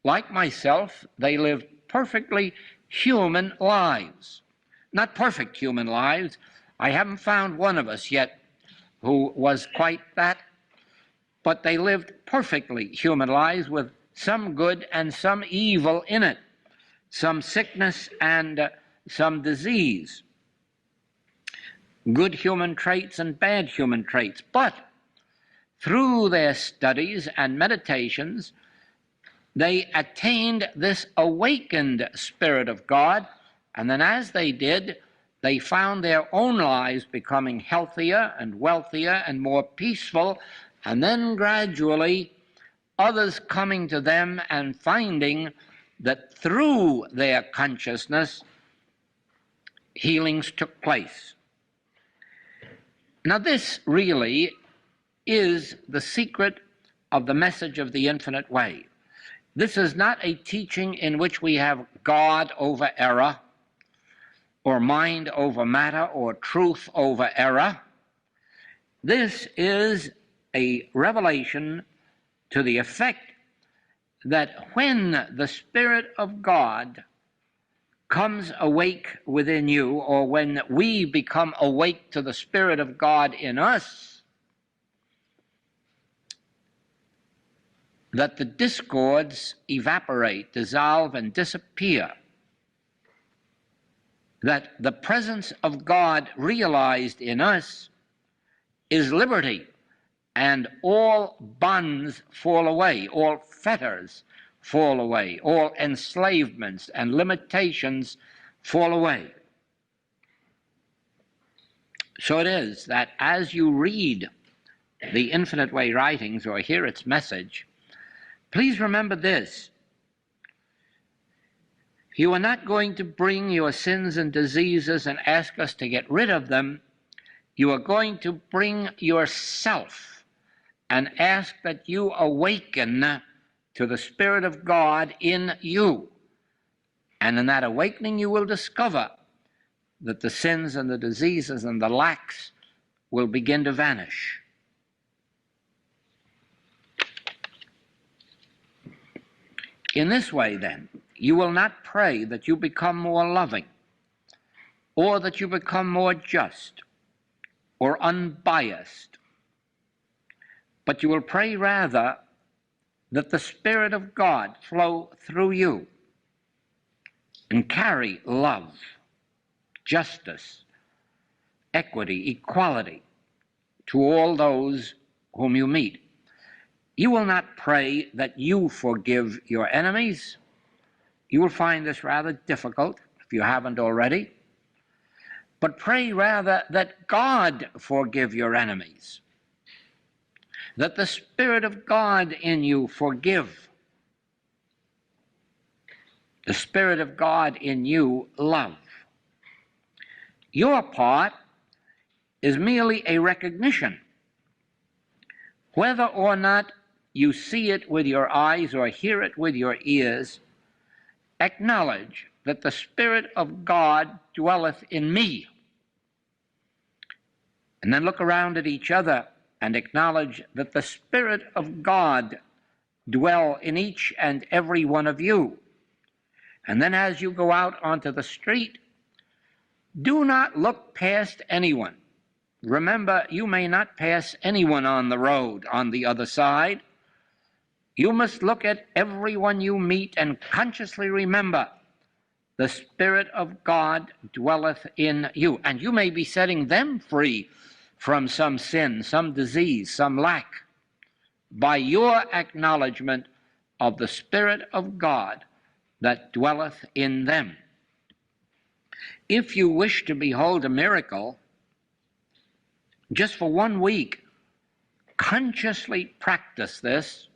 like myself, they lived perfectly human lives. Not perfect human lives. I haven't found one of us yet who was quite that. But they lived perfectly human lives with some good and some evil in it, some sickness and some disease, good human traits and bad human traits. But through their studies and meditations, they attained this awakened Spirit of God, and then as they did, they found their own lives becoming healthier and wealthier and more peaceful, and then gradually others coming to them and finding that through their consciousness, healings took place. Now this really is the secret of the message of the infinite way. This is not a teaching in which we have God over error, or mind over matter, or truth over error. This is a revelation to the effect that when the Spirit of God comes awake within you, or when we become awake to the Spirit of God in us, that the discords evaporate, dissolve, and disappear. That the presence of God realized in us is liberty, and all bonds fall away, all fetters fall away, all enslavements and limitations fall away. So it is that as you read the Infinite Way writings or hear its message, please remember this. You are not going to bring your sins and diseases and ask us to get rid of them. You are going to bring yourself and ask that you awaken to the Spirit of God in you. And in that awakening you will discover that the sins and the diseases and the lacks will begin to vanish. In this way, then, you will not pray that you become more loving, or that you become more just, or unbiased, but you will pray rather that the Spirit of God flow through you and carry love, justice, equity, equality to all those whom you meet. You will not pray that you forgive your enemies. You will find this rather difficult if you haven't already. But pray rather that God forgive your enemies, that the Spirit of God in you forgive, the Spirit of God in you love. Your part is merely a recognition. Whether or not you see it with your eyes or hear it with your ears, acknowledge that the Spirit of God dwelleth in me. And then look around at each other and acknowledge that the Spirit of God dwell in each and every one of you. And then as you go out onto the street, do not look past anyone. Remember, you may not pass anyone on the road on the other side. You must look at everyone you meet and consciously remember the Spirit of God dwelleth in you. And you may be setting them free from some sin, some disease, some lack, by your acknowledgement of the Spirit of God that dwelleth in them. If you wish to behold a miracle, just for 1 week, consciously practice this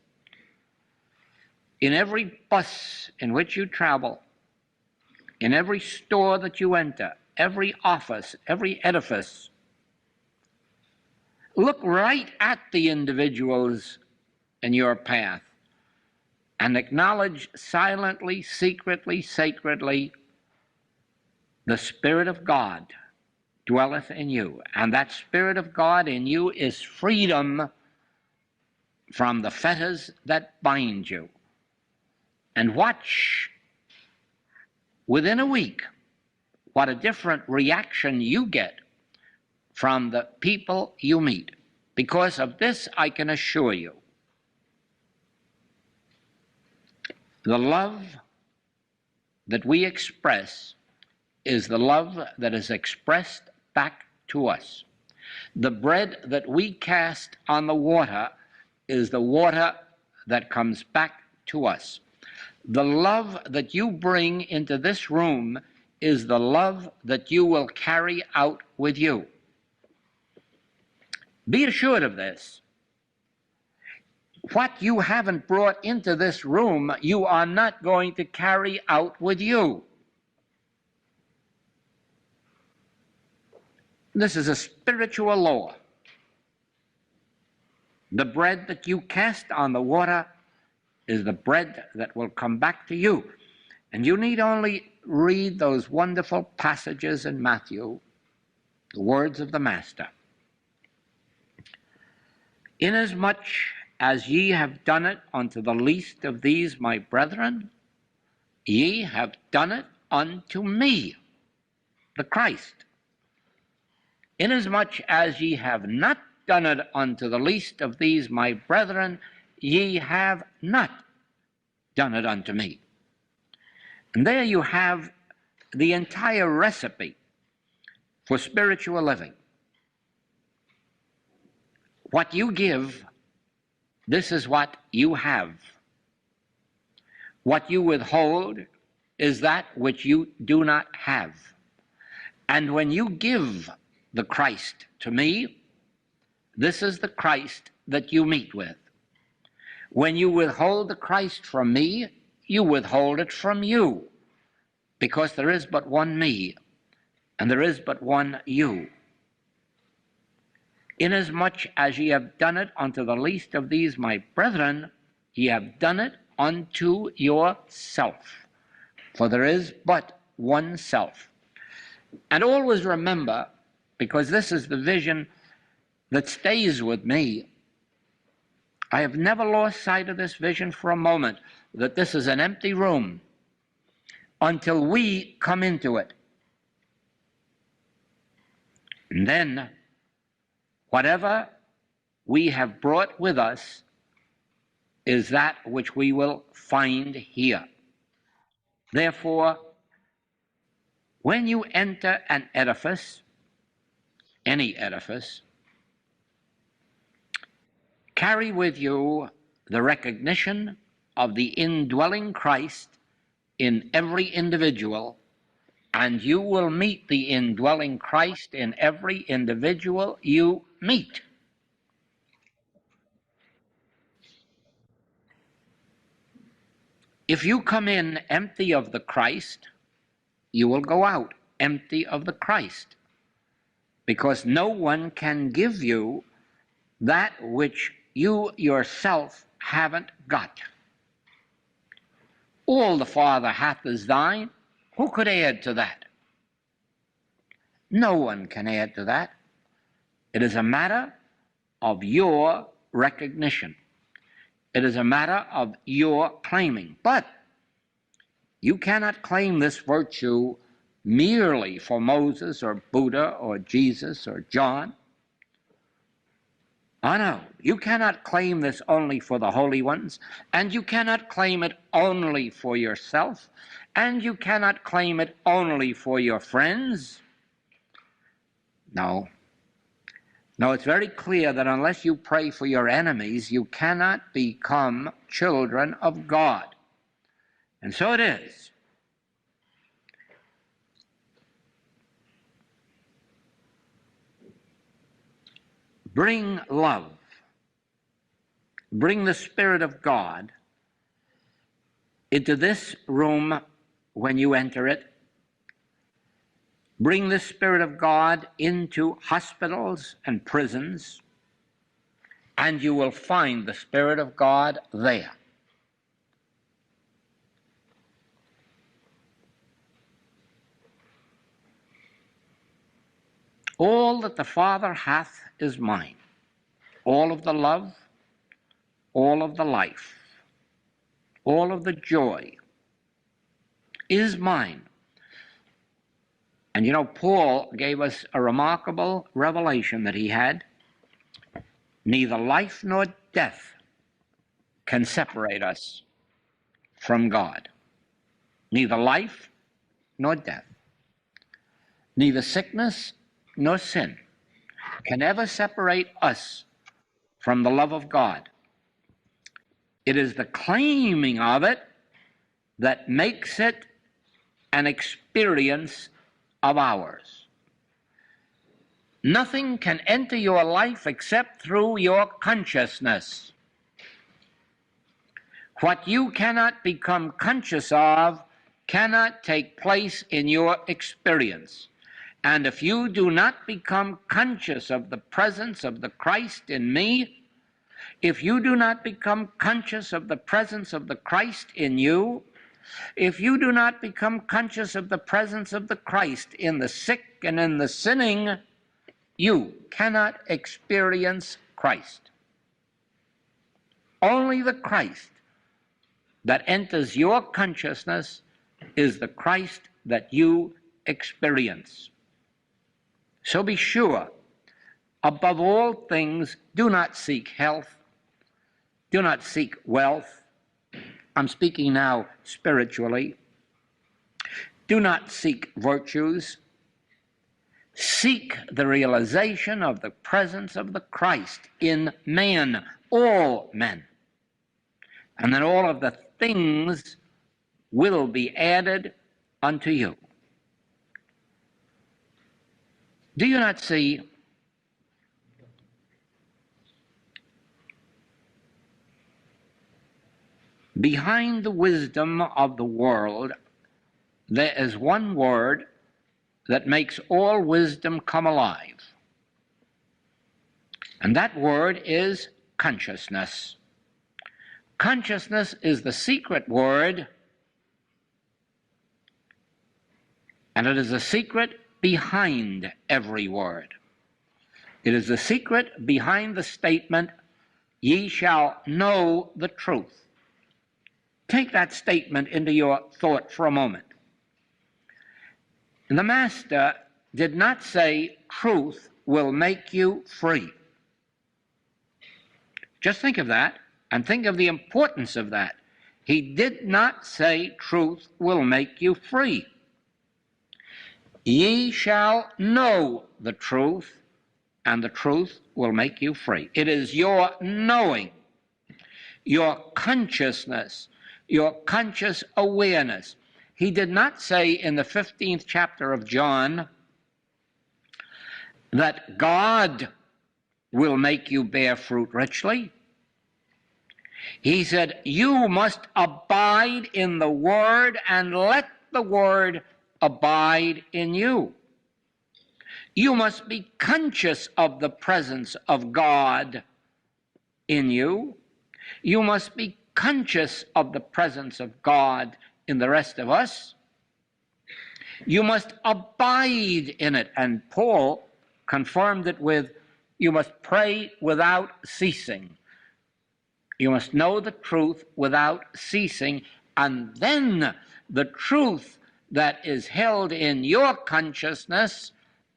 in every bus in which you travel, in every store that you enter, every office, every edifice. Look right at the individuals in your path and acknowledge silently, secretly, sacredly, the Spirit of God dwelleth in you. And that Spirit of God in you is freedom from the fetters that bind you. And watch within a week what a different reaction you get from the people you meet. Because of this, I can assure you, the love that we express is the love that is expressed back to us. The bread that we cast on the water is the water that comes back to us. The love that you bring into this room is the love that you will carry out with you. Be assured of this. What you haven't brought into this room, you are not going to carry out with you. This is a spiritual law. The bread that you cast on the water is the bread that will come back to you. And you need only read those wonderful passages in Matthew, the words of the Master. Inasmuch as ye have done it unto the least of these my brethren, ye have done it unto me, the Christ. Inasmuch as ye have not done it unto the least of these my brethren, ye have not done it unto me. And there you have the entire recipe for spiritual living. What you give, this is what you have. What you withhold is that which you do not have. And when you give the Christ to me, this is the Christ that you meet with. When you withhold the Christ from me, you withhold it from you, because there is but one me, and there is but one you. Inasmuch as ye have done it unto the least of these my brethren, ye have done it unto yourself. For there is but one self. And always remember, because this is the vision that stays with me, I have never lost sight of this vision for a moment, that this is an empty room until we come into it. And then, whatever we have brought with us is that which we will find here. Therefore, when you enter an edifice, any edifice, carry with you the recognition of the indwelling Christ in every individual, and you will meet the indwelling Christ in every individual you meet. If you come in empty of the Christ, you will go out empty of the Christ, because no one can give you that which you yourself haven't got. All the Father hath is thine. Who could add to that? No one can add to that. It is a matter of your recognition. It is a matter of your claiming. But you cannot claim this virtue merely for Moses or Buddha or Jesus or John. Oh no, you cannot claim this only for the holy ones, and you cannot claim it only for yourself, and you cannot claim it only for your friends. No. No, it's very clear that unless you pray for your enemies, you cannot become children of God. And so it is. Bring love. Bring the Spirit of God into this room when you enter it. Bring the Spirit of God into hospitals and prisons, and you will find the Spirit of God there. All that the Father hath is mine. All of the love, all of the life, all of the joy is mine. And you know, Paul gave us a remarkable revelation that he had. Neither life nor death can separate us from God. Neither life nor death. Neither sickness nor sin can ever separate us from the love of God. It is the claiming of it that makes it an experience of ours. Nothing can enter your life except through your consciousness. What you cannot become conscious of cannot take place in your experience. And if you do not become conscious of the presence of the Christ in me, if you do not become conscious of the presence of the Christ in you, if you do not become conscious of the presence of the Christ in the sick and in the sinning, you cannot experience Christ. Only the Christ that enters your consciousness is the Christ that you experience. So be sure, above all things, do not seek health, do not seek wealth. I'm speaking now spiritually. Do not seek virtues. Seek the realization of the presence of the Christ in man, all men. And then all of the things will be added unto you. Do you not see? Behind the wisdom of the world, there is one word that makes all wisdom come alive. And that word is consciousness. Consciousness is the secret word, and it is the secret behind every word. It is the secret behind the statement, ye shall know the truth. Take that statement into your thought for a moment. The Master did not say truth will make you free. Just think of that, and think of the importance of that. He did not say truth will make you free. Ye shall know the truth, and the truth will make you free. It is your knowing, your consciousness, your conscious awareness. He did not say in the 15th chapter of John that God will make you bear fruit richly. He said, you must abide in the Word and let the Word abide in you. You must be conscious of the presence of God in you. You must be conscious of the presence of God in the rest of us. You must abide in it. And Paul confirmed it with, you must pray without ceasing. You must know the truth without ceasing, and then the truth that is held in your consciousness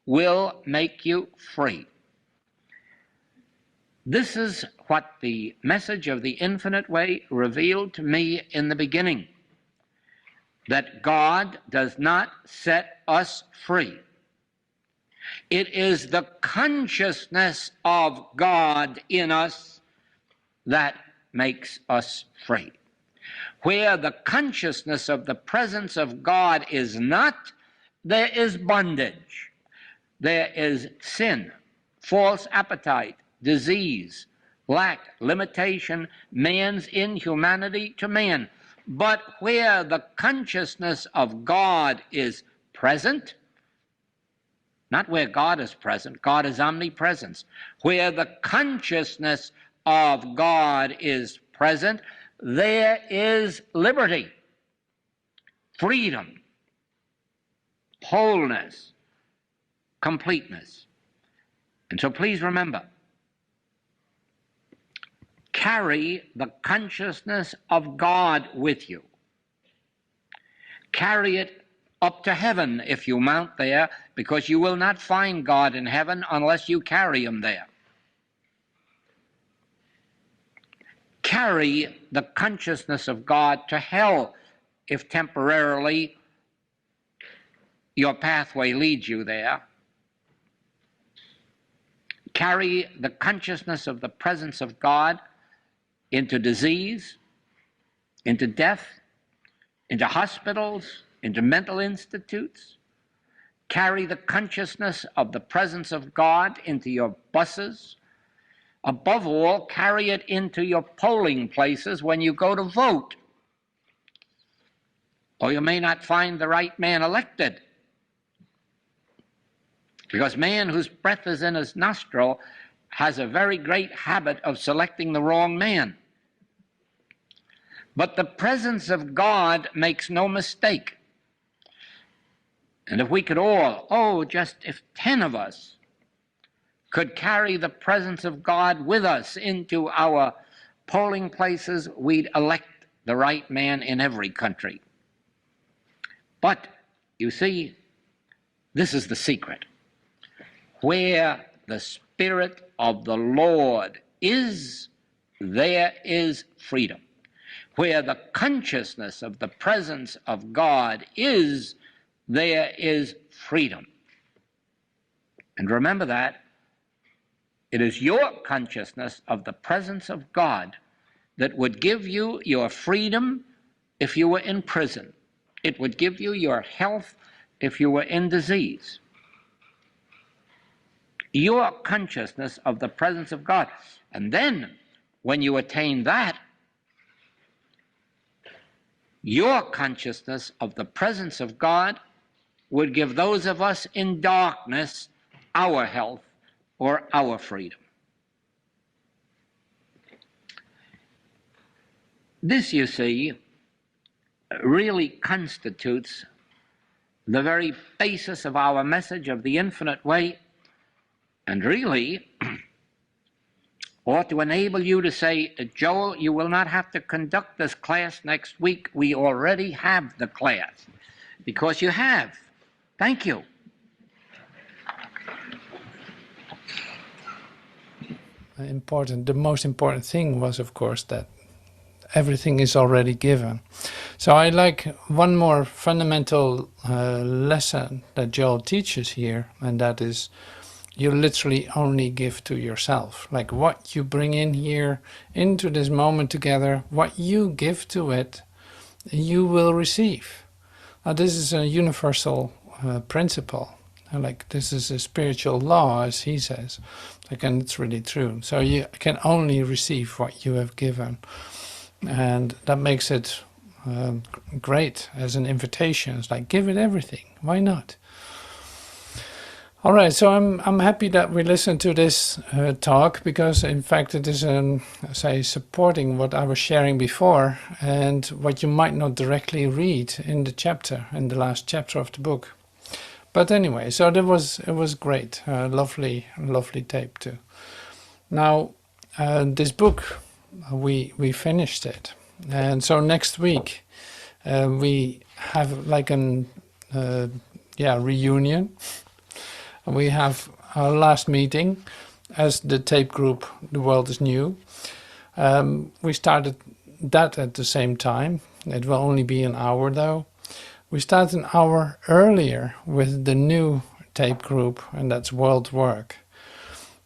will make you free. This is what the message of the Infinite Way revealed to me in the beginning, that God does not set us free. It is the consciousness of God in us that makes us free. Where the consciousness of the presence of God is not, there is bondage. There is sin, false appetite, disease, lack, limitation, man's inhumanity to man. But where the consciousness of God is present, not where God is present, God is omnipresence. Where the consciousness of God is present, there is liberty, freedom, wholeness, completeness. And so please remember, carry the consciousness of God with you. Carry it up to heaven if you mount there, because you will not find God in heaven unless you carry him there. Carry the consciousness of God to hell if temporarily your pathway leads you there. Carry the consciousness of the presence of God into disease, into death, into hospitals, into mental institutes. Carry the consciousness of the presence of God into your buses. Above all, carry it into your polling places when you go to vote. Or you may not find the right man elected, because man whose breath is in his nostril has a very great habit of selecting the wrong man. But the presence of God makes no mistake. And if we could all, just if 10 of us could carry the presence of God with us into our polling places, we'd elect the right man in every country. But, you see, this is the secret. Where the Spirit of the Lord is, there is freedom. Where the consciousness of the presence of God is, there is freedom. And remember that. It is your consciousness of the presence of God that would give you your freedom if you were in prison. It would give you your health if you were in disease. Your consciousness of the presence of God. And then, when you attain that, your consciousness of the presence of God would give those of us in darkness our health or our freedom. This, you see, really constitutes the very basis of our message of the Infinite Way, and really or to enable you to say, Joel, you will not have to conduct this class next week. We already have the class. Because you have. Thank you. The most important thing was, of course, that everything is already given. So I like one more fundamental lesson that Joel teaches here, and that is you literally only give to yourself. Like what you bring in here into this moment together, what you give to it, you will receive. Now this is a universal principle. Like this is a spiritual law, as he says. Like, and it's really true. So you can only receive what you have given. And that makes it great as an invitation. It's like, give it everything. Why not? All right, so I'm happy that we listened to this talk, because in fact it is, say, supporting what I was sharing before and what you might not directly read in the last chapter of the book. But anyway, so it was great, lovely tape too. Now, this book, we finished it, and so next week we have like an reunion. We have our last meeting as the tape group, The World is New. We started that at the same time. It will only be an hour though. We start an hour earlier with the new tape group, and that's World Work.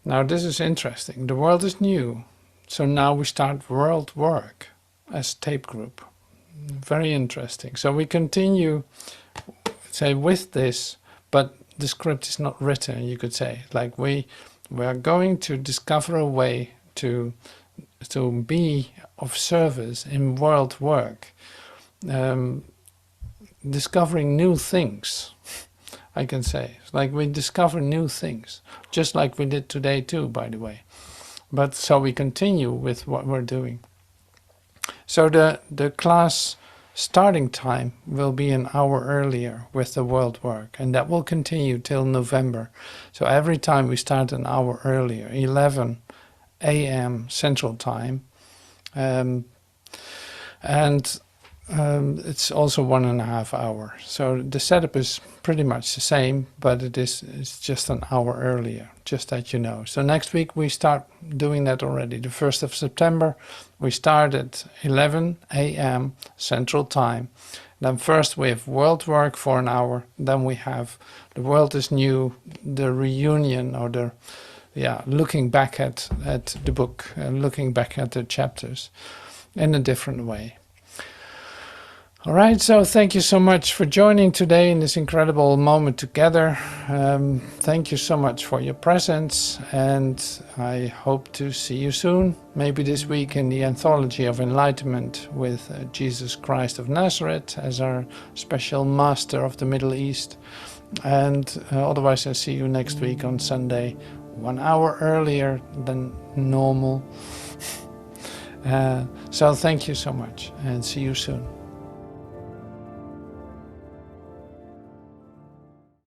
Now this is interesting. The world is new. So now we start World Work as tape group. Very interesting. So we continue, say, with this, but the script is not written, you could say. Like we are going to discover a way to be of service in world work, discovering new things, I can say. Like we discover new things, just like we did today too, by the way. But so we continue with what we're doing. So the class starting time will be an hour earlier with the world work, and that will continue till November. So every time we start an hour earlier, 11 a.m. Central Time, and it's also 1.5 hours. So the setup is pretty much the same, but it's just an hour earlier, just that you know. So next week we start doing that already. The 1st of September, we start at 11 a.m. Central Time. Then first we have world work for an hour. Then we have The World is New, the reunion, or looking back at the book, looking back at the chapters in a different way. All right, so thank you so much for joining today in this incredible moment together. Thank you so much for your presence, and I hope to see you soon, maybe this week in the Anthology of Enlightenment with Jesus Christ of Nazareth as our special master of the Middle East. And otherwise I see you next week on Sunday, 1 hour earlier than normal. So thank you so much, and see you soon.